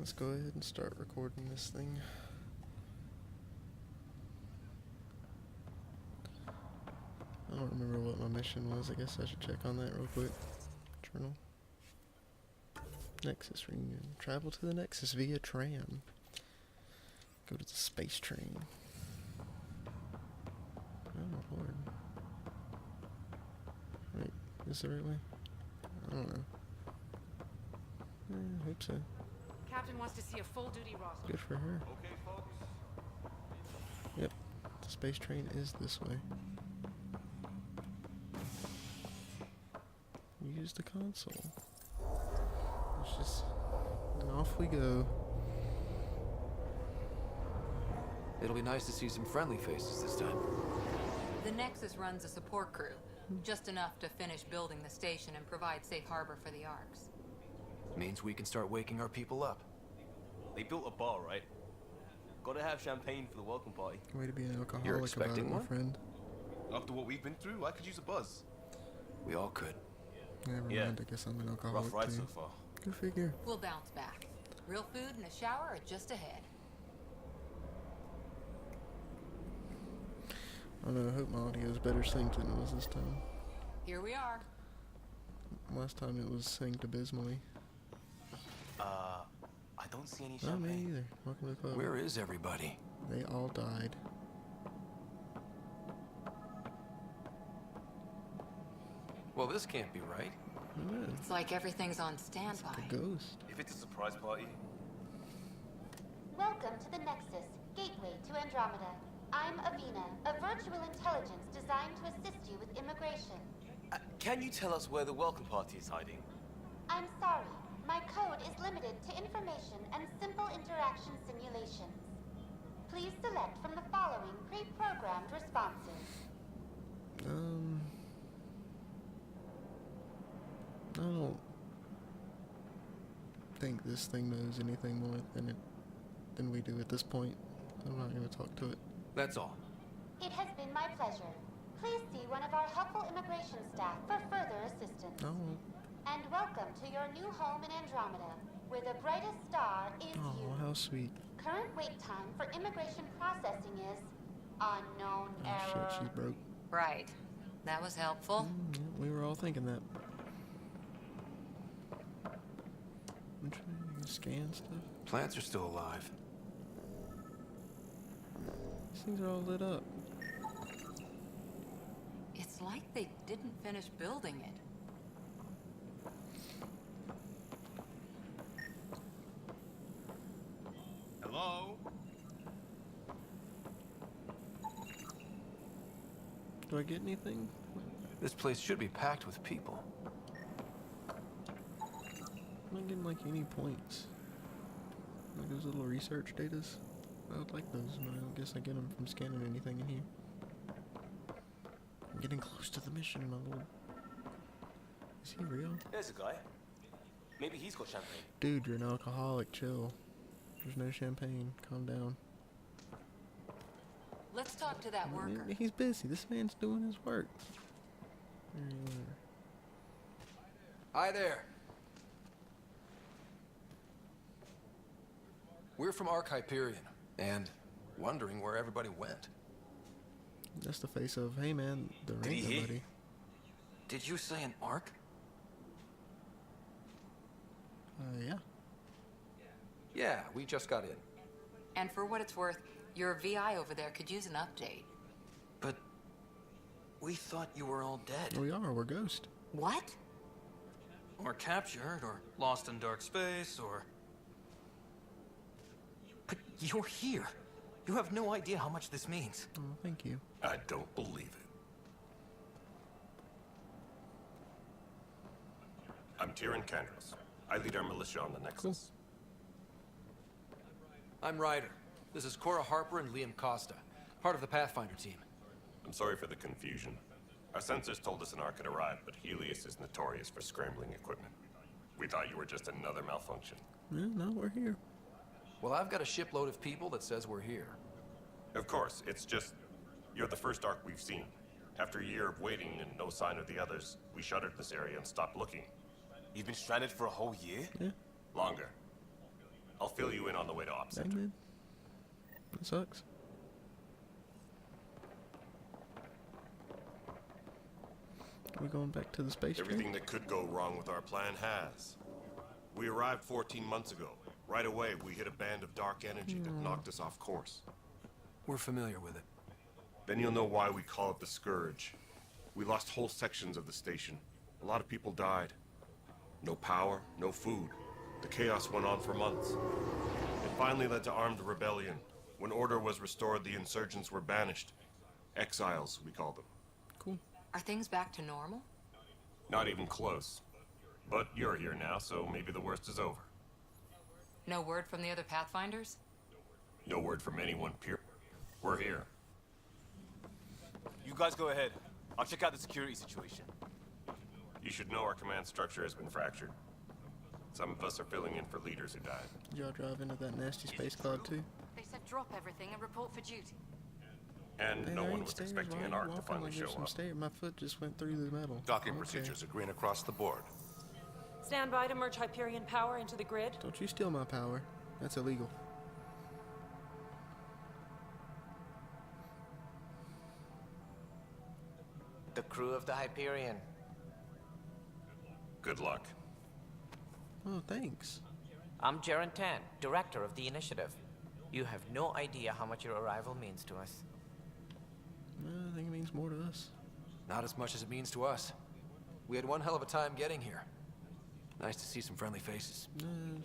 Let's go ahead and start recording this thing. I don't remember what my mission was. I guess I should check on that real quick. Journal. Nexus reunion. Travel to the Nexus via tram. Go to the space train. Oh lord. Wait, is this the right way? I don't know. I hope so. Captain wants to see a full-duty roster. Good for her. Okay, folks. Yep, the space train is this way. Use the console. Let's just... and off we go. It'll be nice to see some friendly faces this time. The Nexus runs a support crew. Just enough to finish building the station and provide safe harbor for the arcs. Means we can start waking our people up. They built a bar, right? Gotta have champagne for the welcome party. Way to be an alcoholic You're about it, expecting my one? friend. After what we've been through, I could use a buzz. We all could. Never Yeah. mind, I guess I'm an alcoholic Rough ride too. so far. Go figure. We'll bounce back. Real food and a shower are just ahead. I don't know, I hope my audio is better synced than it was this time. Here we are. Last time it was synced abysmally. I don't see any Not me champagne. either. Welcome to the club. Where is everybody? They all died. Well, this can't be right. I know. It's like everything's on It's standby. like a ghost. If it's a surprise party, Welcome to the Nexus, gateway to Andromeda. I'm Avina, a virtual intelligence designed to assist you with immigration. can you tell us where the welcome party is hiding? I'm sorry, my code is limited to information and simple interaction simulations. Please select from the following pre-programmed responses. I don't think this thing knows anything more than we do at this point. I'm not gonna talk to it. That's all. It has been my pleasure. Please see one of our helpful immigration staff for further assistance. Oh, And welcome to your new home in Andromeda, where the brightest star is oh, you. how sweet. Current wait time for immigration processing is unknown Oh error. shit, she's broke. Right. That was helpful. Yeah, we were all thinking that. I'm trying to scan stuff. Plants are still alive. These things are all lit up. It's like they didn't finish building it. Hello? Do I get anything? This place should be packed with people. I'm not getting like any points. Like those little research datas. I would like those, but I don't guess I get them from scanning anything in here. I'm getting close to the mission, my little... Is he real? There's a guy. Maybe he's got champagne. Dude, you're an alcoholic, chill. There's no champagne, calm down. Let's talk to that worker. He's busy, this man's doing his work. There you are. Hi there. We're from Arc Hyperion, and wondering where everybody went. That's the face of, hey man, there Did he ain't hit? nobody. Did you say an Arc? Yeah. Yeah, we just got in. And for what it's worth, your VI over there could use an update. But we thought you were all dead. We are, we're Ghost. What? Or captured, or lost in dark space, or... But you're here. You have no idea how much this means. Oh, thank you. I don't believe it. I'm Tyrion Candros. I lead our militia on the Nexus. I'm Ryder. This is Cora Harper and Liam Costa, part of the Pathfinder team. I'm sorry for the confusion. Our sensors told us an Ark had arrived, but Helios is notorious for scrambling equipment. We thought you were just another malfunction. Yeah, no, we're here. Well, I've got a shipload of people that says we're here. Of course, it's just... you're the first Ark we've seen. After a year of waiting and no sign of the others, we shuttered this area and stopped looking. You've been stranded for a whole year? Yeah. Longer. I'll fill you in on the way to Op Dang, Center. man. That sucks. We going back to the space Everything train? that could go wrong with our plan has. We arrived 14 months ago. Right away, we hit a band of dark energy that knocked us off course. We're familiar with it. Then you'll know why we call it the Scourge. We lost whole sections of the station. A lot of people died. No power, no food. The chaos went on for months. It finally led to armed rebellion. When order was restored, the insurgents were banished. Exiles, we call them. Cool. Are things back to normal? Not even close. But you're here now, so maybe the worst is over. No word from the other Pathfinders? No word from anyone, pure. We're here. You guys go ahead. I'll check out the security situation. You should know our command structure has been fractured. Some of us are filling in for leaders who died. Did y'all drive into that nasty space cloud too? They said drop everything and report for duty. And Hey, no there one ain't was stairs. expecting Why an are you arc to walking finally like show there's some up. stairs? My foot just went through the metal. Docking Okay. procedures are green across the board. Stand by to merge Hyperion power into the grid. Don't you steal my power. That's illegal. The crew of the Hyperion. Good luck. Oh, thanks. I'm Jaren Tan, director of the initiative. You have no idea how much your arrival means to us. I think it means more to us. Not as much as it means to us. We had one hell of a time getting here. Nice to see some friendly faces.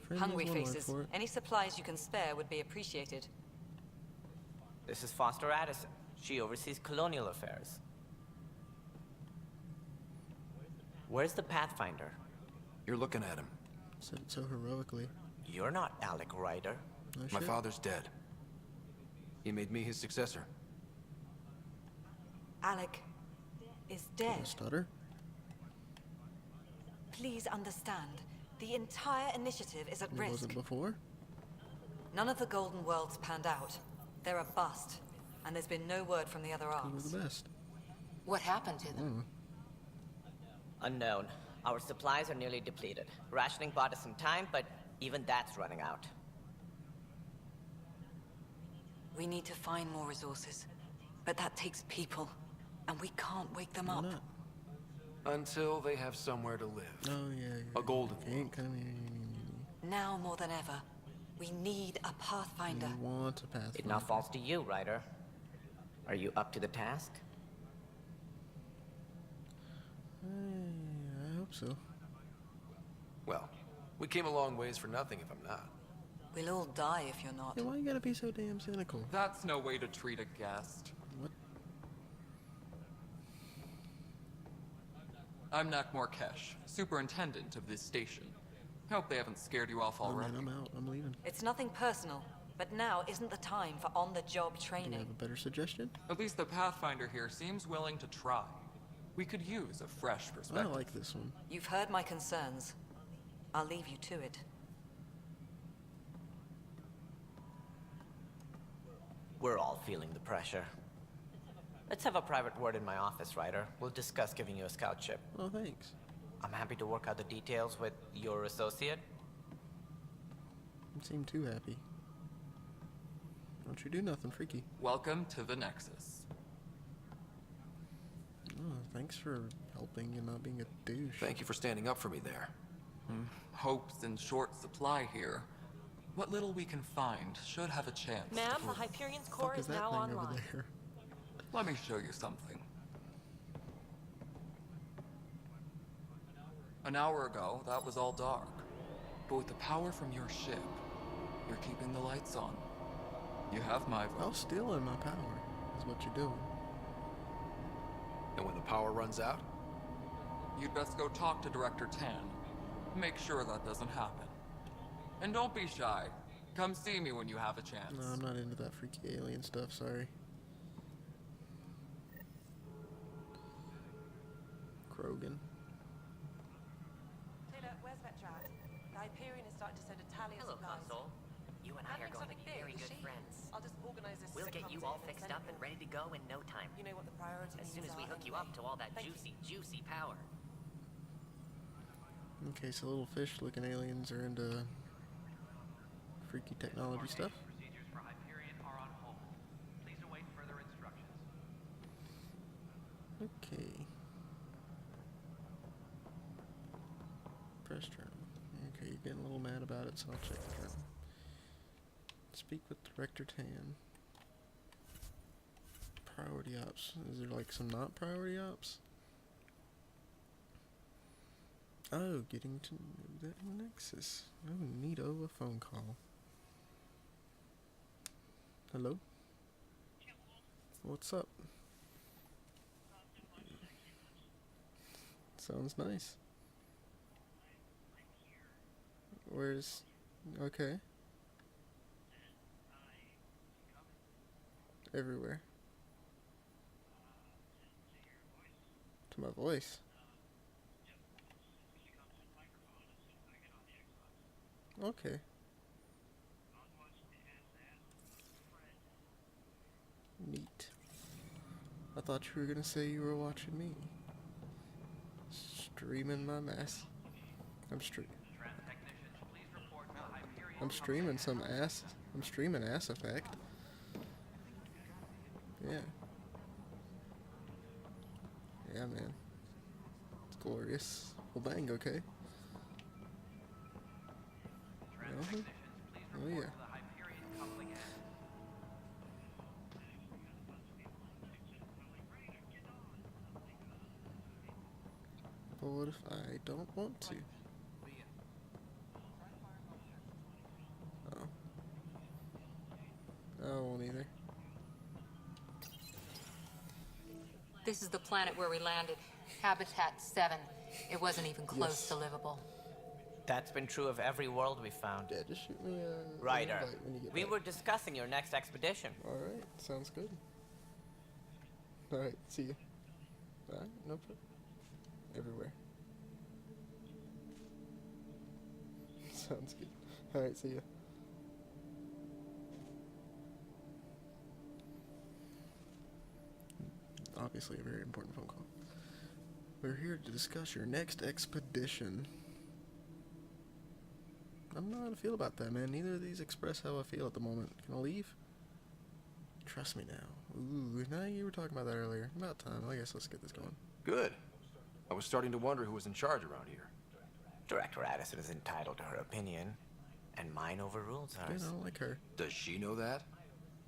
Friendly's Hungry one word faces. for it. Any supplies you can spare would be appreciated. This is Foster Addison. She oversees colonial affairs. Where's the Pathfinder? You're looking at him. Said it so heroically. You're not Alec Ryder. No My shit. father's dead. He made me his successor. Alec is Did I dead. stutter? Please understand, the entire initiative is at It risk. wasn't before? None of the Golden Worlds panned out. They're a bust, and there's been no word from the other Who were arms. the best? What happened to them? Unknown. Our supplies are nearly depleted. Rationing bought us some time, but even that's running out. We need to find more resources, but that takes people, and we can't wake them Why up. not? Until they have somewhere to live. Oh, yeah. A golden Ain't coming. Now more than ever, we need a Pathfinder. You want a path. It now falls to you, Ryder. Are you up to the task? I hope so. Well, we came a long ways for nothing if I'm not. We'll all die if you're not. Yeah, why you gotta be so damn cynical? That's no way to treat a guest. What? I'm Nak Morkesh, superintendent of this station. Hope they haven't scared you off Oh already. man, I'm out. I'm leaving. It's nothing personal, but now isn't the time for on-the-job Do you training. have a better suggestion? At least the Pathfinder here seems willing to try. We could use a fresh I perspective. like this one. You've heard my concerns. I'll leave you to it. We're all feeling the pressure. Let's have a private word in my office, Ryder. We'll discuss giving you a scout ship. Oh, thanks. I'm happy to work out the details with your associate. You seem too happy. Don't you do nothing freaky. Welcome to the Nexus. Oh, thanks for helping and not being a douche. Thank you for standing up for me there. Hope's in short supply here. What little we can find should have a chance. Ma'am, to the Hyperion's Fuck core is is that now thing over online. there? Let me show you something. An hour ago, that was all dark. But with the power from your ship, you're keeping the lights on. You have my vote. I'll steal in my power, is what you're doing. And when the power runs out, You'd best go talk to Director Tan. Make sure that doesn't happen. And don't be shy. Come see me when you have a chance. No, I'm not into that freaky alien stuff, sorry. Krogan. Taylor, where's Vetrat? The Hyperion is starting to send a tally of Hello, supplies. Console. You and I are going to be very good friends. I'll just organize this. We'll get you all fixed up and ready to go in no time. You know what the priority As soon as needs we are hook you anyway. up to all that Thank juicy, juicy power. Okay, so little fish looking aliens are into freaky technology stuff. Procedures for Hyperion are on hold. Please await further instructions. Okay. Press journal. Okay, you're getting a little mad about it, so I'll check the journal. Speak with Director Tan. Priority ops. Is there like some not priority ops? Oh, getting to know that Nexus. Oh, neato, a phone call. Hello? What's up? Sounds nice. Where's... Okay. Everywhere. To my voice. Okay. Neat. I thought you were gonna say you were watching me. Streaming my mess. I'm streaming some ass. I'm streaming Ass Effect. Yeah. Yeah, man. It's glorious. Well, bang, okay. Oh yeah. But what if I don't want to? Oh. I won't either. This is the planet where we landed. Habitat 7. It wasn't even close to livable. That's been true of every world we found. Yeah, just shoot me a Ryder, invite when you get we back. were discussing your next expedition. Alright, sounds good. Alright, see ya. Alright, no problem. Everywhere. Sounds good. Alright, see ya. Obviously a very important phone call. We're here to discuss your next expedition. I don't know how to feel about that, man. Neither of these express how I feel at the moment. Can I leave? Trust me now. Ooh, now you were talking about that earlier. About time. I guess let's get this going. Good. I was starting to wonder who was in charge around here. Director Addison is entitled to her opinion, and mine overrules Good, hers. I don't like her. Does she know that?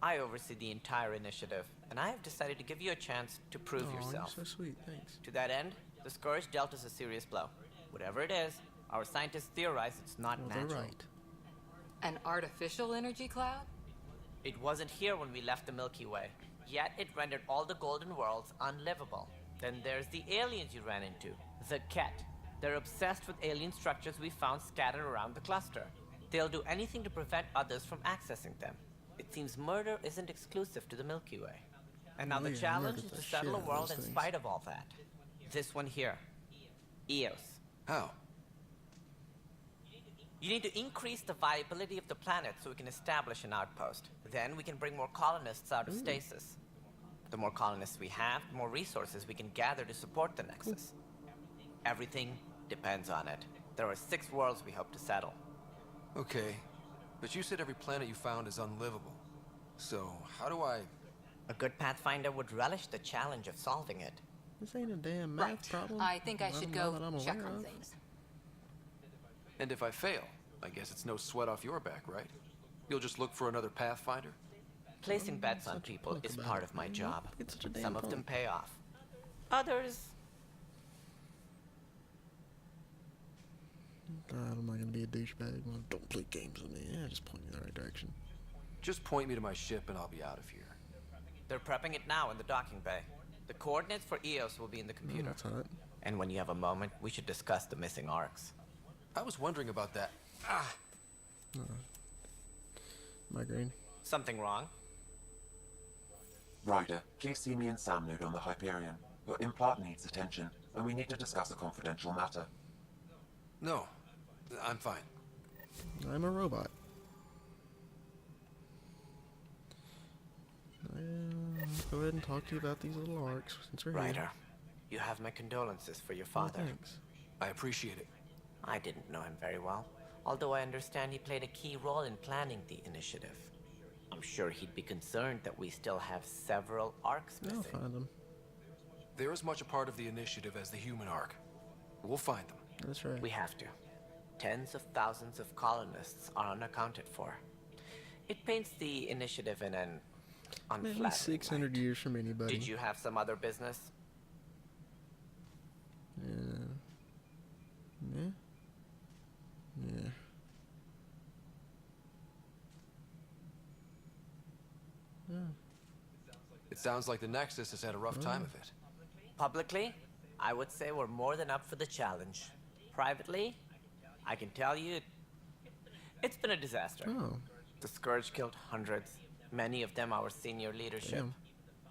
I oversee the entire initiative, and I have decided to give you a chance to prove yourself. You're so sweet. Thanks. To that end, the Scourge dealt us a serious blow. Whatever it is, our scientists theorize it's not Well, natural. they're right. An artificial energy cloud? It wasn't here when we left the Milky Way, yet it rendered all the golden worlds unlivable. Then there's the aliens you ran into, the Ket. They're obsessed with alien structures we found scattered around the cluster. They'll do anything to prevent others from accessing them. It seems murder isn't exclusive to the Milky Way. And now Oh, the yeah, challenge murdered is the to shit settle a out of world those in things. spite of all that. This one here. Eos. How? You need to increase the viability of the planet so we can establish an outpost. Then we can bring more colonists out of stasis. The more colonists we have, the more resources we can gather to support the Nexus. Everything depends on it. There are 6 worlds we hope to settle. Okay, but you said every planet you found is unlivable. So, how do I... A good Pathfinder would relish the challenge of solving it. This ain't a damn math problem. I think I should Not go that I'm check aware on of. things. And if I fail, I guess it's no sweat off your back, right? You'll just look for another Pathfinder? Placing bets on such a people punk is about part it. of my You job. it's such a damn Some of them punk. pay off. Others... God, I'm not gonna be a douchebag. Well, don't play games with me. Yeah, just point me in the right direction. Just point me to my ship and I'll be out of here. They're prepping it now in the docking bay. The coordinates for Eos will be in the computer. That's hot. And when you have a moment, we should discuss the missing arcs. I was wondering about that. Migraine. Something wrong? Ryder, please see me and Sam Node on the Hyperion. Your implant needs attention, and we need to discuss a confidential matter. No, I'm fine. I'm a robot. Let's go ahead and talk to you about these little arcs since we're here. Ryder, you have my condolences for your Oh, father. thanks. I appreciate it. I didn't know him very well. Although I understand he played a key role in planning the initiative. I'm sure he'd be concerned that we still have several arcs missing. I'll find them. They're as much a part of the initiative as the human arc. We'll find them. That's right. We have to. Tens of thousands of colonists are unaccounted for. It paints the initiative in an unflattering Maybe 600 light. years from anybody. Did you have some other business? Yeah. Yeah. Yeah. Yeah. It sounds like the Nexus has had a rough time of it. Publicly, I would say we're more than up for the challenge. Privately, I can tell you, it's been a disaster. Oh. The Scourge killed hundreds, many of them our senior leadership. Damn.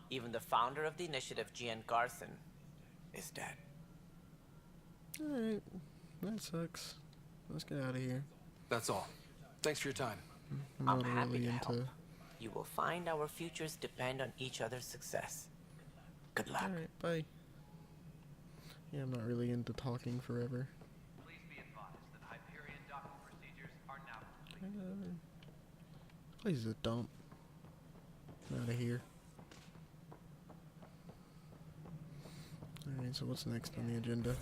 Even the founder of the initiative, Gian Garson, is dead. Alright. That sucks. Let's get out of here. That's all. Thanks for your time. I'm I'm not happy really to into. help. You will find our futures depend on each other's success. Good luck. Alright, bye. Yeah, I'm not really into talking forever. Please be advised that Hyperion docking procedures are now complete. Place is a dump. Out of here. Alright, so what's next on the agenda?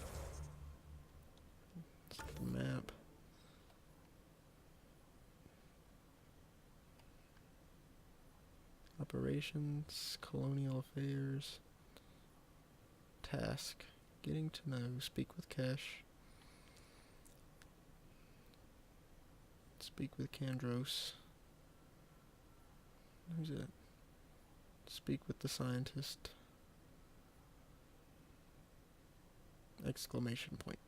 It's the map. Operations, colonial affairs, task, getting to know, speak with Cash, speak with Kandros. Who's it? Speak with the scientist. Exclamation point.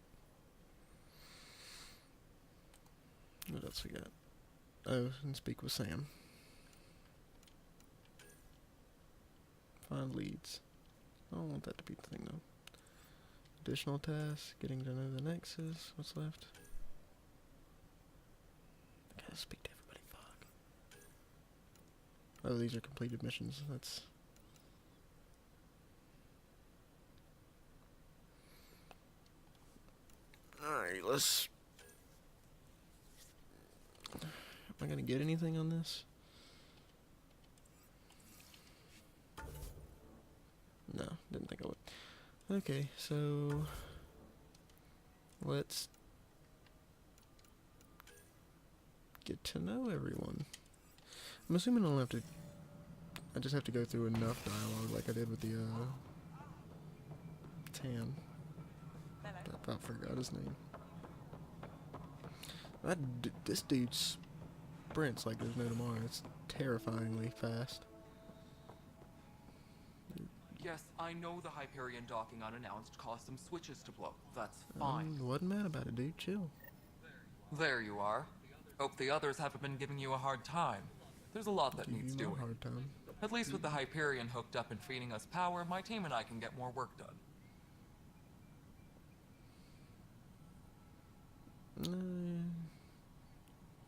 What else we got? Oh, and speak with Sam. Find leads. I don't want that to be the thing though. Additional tasks, getting to know the Nexus. What's left? I gotta speak to everybody. Fuck. Oh, these are completed missions. That's. Alright, let's. Am I gonna get anything on this? No, didn't think I would. Okay, so let's get to know everyone. I'm assuming I'll have to. I just have to go through enough dialogue like I did with the Tan. I about forgot his name. This dude sprints like there's no tomorrow. It's terrifyingly fast. Yes, I know the Hyperion docking unannounced caused some switches to blow. That's fine. Wasn't mad about it, dude. Chill. There you are. Hope the others haven't been giving you a hard time. There's a lot that needs doing. Hard time. At least with the Hyperion hooked up and feeding us power, my team and I can get more work done.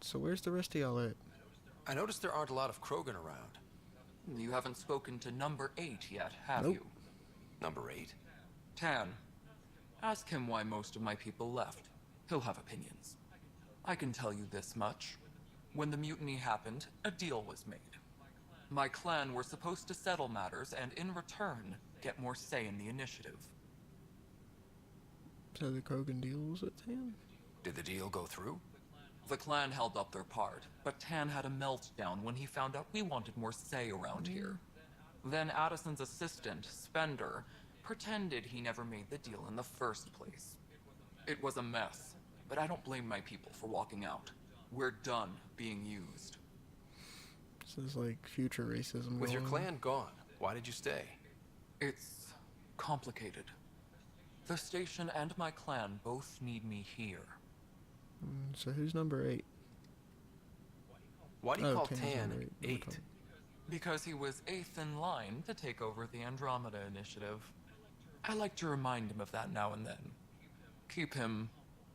So where's the rest of y'all at? I noticed there aren't a lot of Krogan around. You haven't spoken to number 8 yet, have Nope. you? Number 8? Tan. Ask him why most of my people left. He'll have opinions. I can tell you this much. When the mutiny happened, a deal was made. My clan were supposed to settle matters and, in return, get more say in the initiative. So the Krogan deal was with Tan? Did the deal go through? The clan held up their part, but Tan had a meltdown when he found out we wanted more say around here. Then Addison's assistant, Spender, pretended he never made the deal in the first place. It was a mess, but I don't blame my people for walking out. We're done being used. This is like future racism. With your going on. clan gone, why did you stay? It's complicated. The station and my clan both need me here. So who's number 8? Why do you call Tan's Tan number 8? Because he was 8th in line to take over the Andromeda initiative. I like to remind him of that now and then. Keep him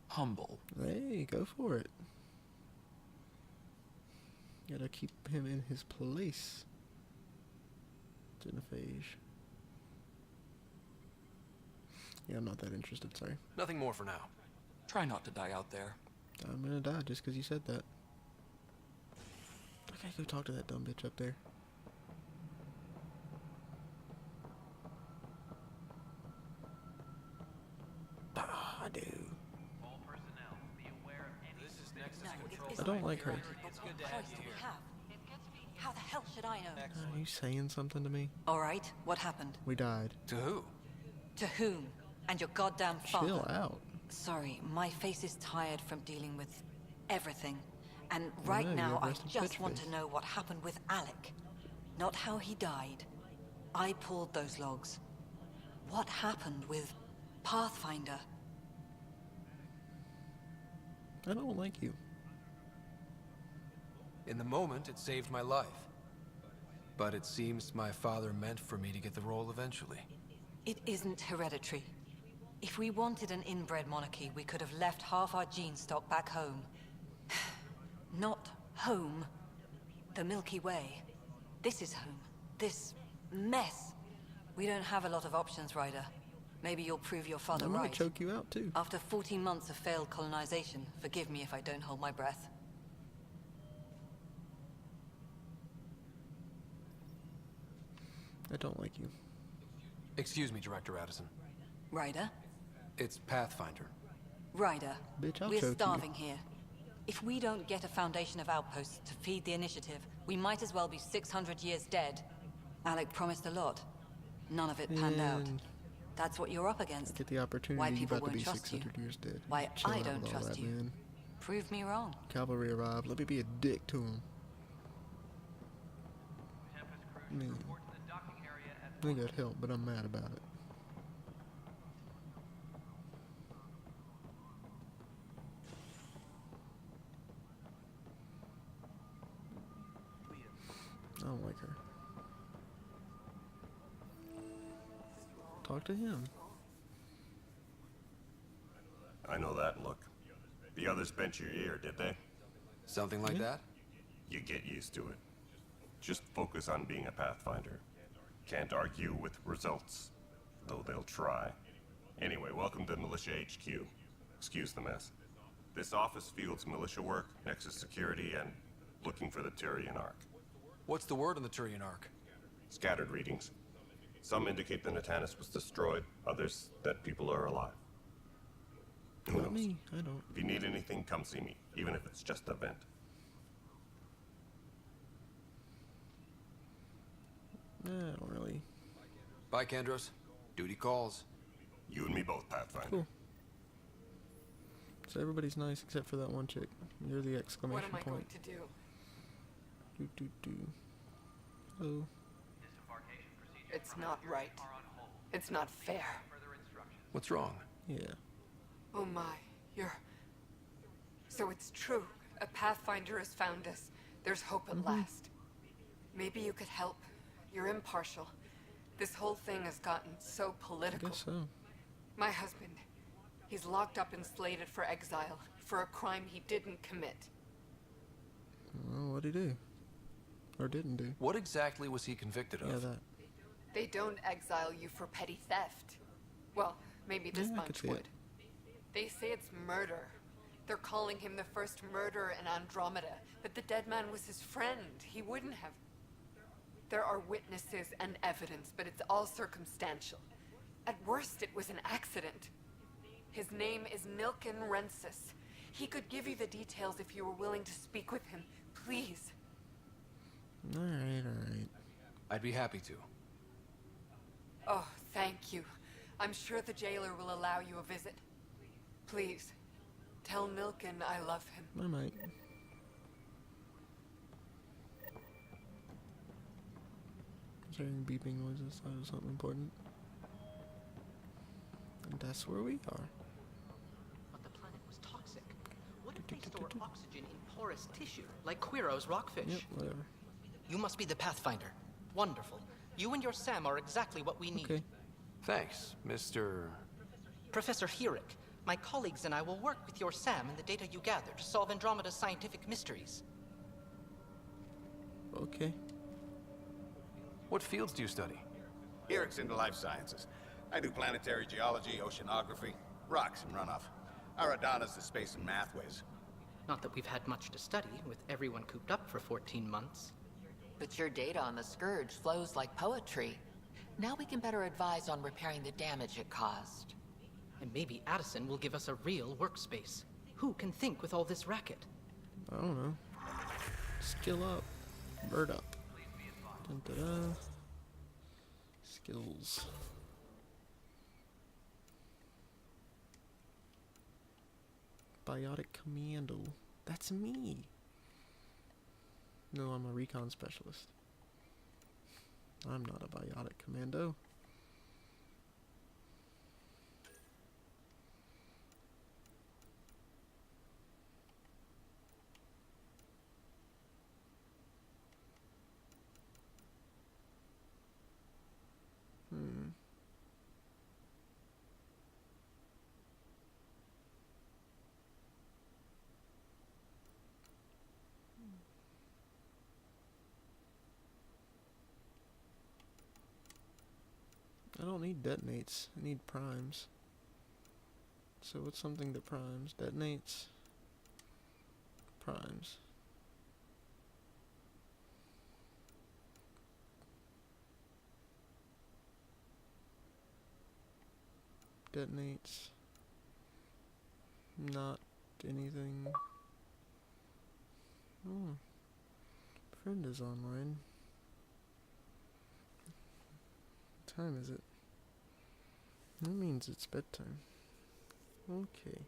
humble. Hey, go for it. Gotta keep him in his place. Genophage. Yeah, I'm not that interested, sorry. Nothing more for now. Try not to die out there. I'm gonna die just because you said that. I gotta go talk to that dumb bitch up there. Ah, I do. All personnel, be aware of any This is Nexus No, Control. it I don't like her. It's good to have you here. How the hell should I know? Are you saying something to me? All right, what happened? We died. To who? To whom? And your goddamn father. Chill out. Sorry, my face is tired from dealing with everything. And right know, you now, have I resting just bitch want face. to know what happened with Alec. Not how he died. I pulled those logs. What happened with Pathfinder? I don't like you. In the moment, it saved my life. But it seems my father meant for me to get the role eventually. It isn't hereditary. If we wanted an inbred monarchy, we could have left half our gene stock back home. Not home. The Milky Way. This is home. This mess. We don't have a lot of options, Ryder. Maybe you'll prove your father I might right. choke you out too. After 14 months of failed colonization, forgive me if I don't hold my breath. I don't like you. Excuse me, Director Addison. Ryder? It's Pathfinder. Ryder, Bitch, I'll we're choke you. starving here. If we don't get a foundation of outposts to feed the initiative, we might as well be 600 years dead. Alec promised a lot. None of it panned out. And That's what you're up against. get the opportunity. Why You people about to won't be trust you. 600 years dead. Why Chill I out don't with all trust that, you. Man. Prove me wrong. Cavalry arrived. Let me be a dick to him. Tempest crews Man. report to the docking area at I got help, but I'm mad about it. I don't like her. Talk to him. I know that look. The others bent your ear, did they? Something like Yeah. that? You get used to it. Just focus on being a Pathfinder. Can't argue with results, though they'll try. Anyway, welcome to Militia HQ. Excuse the mess. This office fields militia work, Nexus security, and looking for the Tyrian Ark. What's the word on the Tyrian Ark? Scattered readings. Some indicate the Natanus was destroyed, others that people are alive. Who Not knows? me. I don't. If you need anything, come see me, even if it's just a vent. I don't really. Bye, Kandros. Duty calls. You and me both, Pathfinder. Cool. So everybody's nice except for that one chick. You're the exclamation What am I going point. to do? Do do do. Oh. disembarkation procedures It's not right. are on hold. It's not fair. Further instructions. What's wrong? Yeah. Oh my, you're... So it's true. A Pathfinder has found us. There's hope at last. Maybe you could help. You're impartial. This whole thing has gotten so I political. guess so. My husband, he's locked up and slated for exile for a crime he didn't commit. Well, what'd he do? Or didn't do? What exactly was he convicted Yeah, of? that. They don't exile you for petty theft. Well, maybe this Yeah, I could bunch see it. would. They say it's murder. They're calling him the first murderer in Andromeda, that the dead man was his friend. He wouldn't have. There are witnesses and evidence, but it's all circumstantial. At worst, it was an accident. His name is Nilken Rensis. He could give you the details if you were willing to speak with him. Please. Alright, alright. I'd be happy to. Oh, thank you. I'm sure the jailer will allow you a visit. Please, tell Nilken I love him. I might. Is there any beeping noises? That was something important. And that's where we are. But the planet was toxic. What if they store oxygen in porous tissue, like Quiro's rockfish? Yep, whatever. You must be the Pathfinder. Wonderful. You and your Sam are exactly what we need. Okay. Thanks, Mr. Professor Herrick, my colleagues and I will work with your Sam and the data you gather to solve Andromeda's scientific mysteries. Okay. What fields do you study? Eric's into life sciences. I do planetary geology, oceanography, rocks and runoff. Aradana's the space and math whiz. Not that we've had much to study, with everyone cooped up for 14 months. But your data on the Scourge flows like poetry. Now we can better advise on repairing the damage it caused. And maybe Addison will give us a real workspace. Who can think with all this racket? I don't know. Skill up. Bird up. Dun, da, da. Skills. Biotic Commando. That's me. No, I'm a recon specialist. I'm not a biotic commando. I don't need detonates. I need primes. So what's something that primes? Detonates. Primes. Detonates. Not anything. Oh. Friend is online. What time is it? That means it's bedtime. Okay.